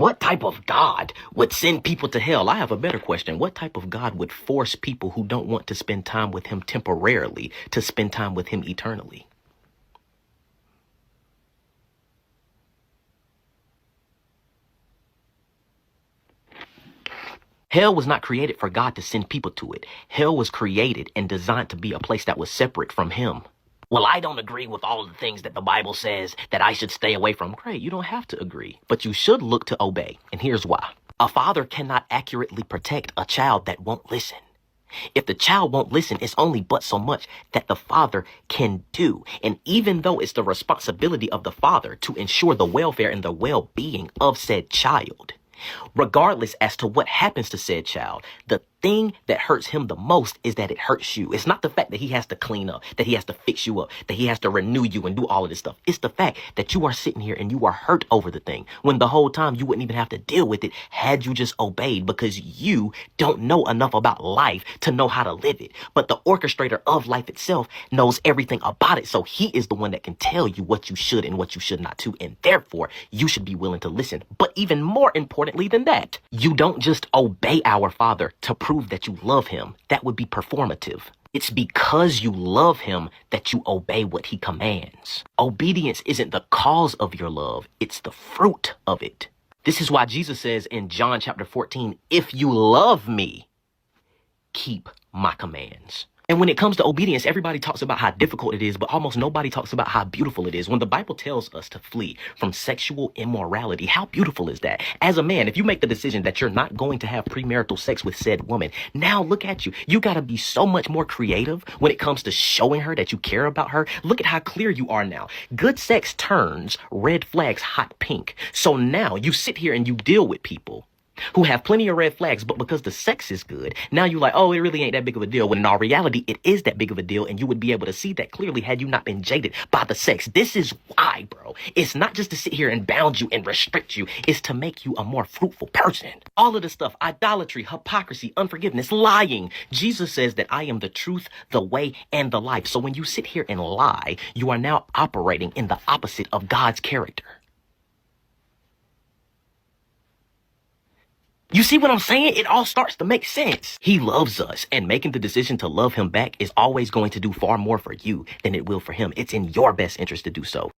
What type of God would send people to hell? I have a better question. What type of God would force people who don't want to spend time with him temporarily to spend time with him eternally? Hell was not created for God to send people to it. Hell was created and designed to be a place that was separate from him. Well, I don't agree with all of the things that the Bible says that I should stay away from. Great, you don't have to agree, but you should look to obey. And here's why. A father cannot accurately protect a child that won't listen. If the child won't listen, it's only but so much that the father can do. And even though it's the responsibility of the father to ensure the welfare and the well-being of said child, regardless as to what happens to said child, the thing that hurts him the most is that it hurts you. It's not the fact that he has to clean up, that he has to fix you up, that he has to renew you and do all of this stuff. It's the fact that you are sitting here and you are hurt over the thing when the whole time you wouldn't even have to deal with it had you just obeyed, because you don't know enough about life to know how to live it. But the orchestrator of life itself knows everything about it. So he is the one that can tell you what you should and what you should not do. And therefore, you should be willing to listen. But even more importantly than that, you don't just obey our Father to prove that you love him. That would be performative. It's because you love him that you obey what he commands. Obedience isn't the cause of your love. It's the fruit of it. This is why Jesus says in John chapter 14, if you love me, keep my commands. And when it comes to obedience, everybody talks about how difficult it is, but almost nobody talks about how beautiful it is. When the Bible tells us to flee from sexual immorality, how beautiful is that? As a man, if you make the decision that you're not going to have premarital sex with said woman, now look at you. You got to be so much more creative when it comes to showing her that you care about her. Look at how clear you are now. Good sex turns red flags hot pink. So now you sit here and you deal with people who have plenty of red flags, but because the sex is good, now you're like, oh, it really ain't that big of a deal. When in all reality, it is that big of a deal, and you would be able to see that clearly had you not been jaded by the sex. This is why, bro. It's not just to sit here and bound you and restrict you. It's to make you a more fruitful person. All of the stuff, idolatry, hypocrisy, unforgiveness, lying. Jesus says that I am the truth, the way, and the life. So when you sit here and lie, you are now operating in the opposite of God's character. You see what I'm saying? It all starts to make sense. He loves us, and making the decision to love him back is always going to do far more for you than it will for him. It's in your best interest to do so.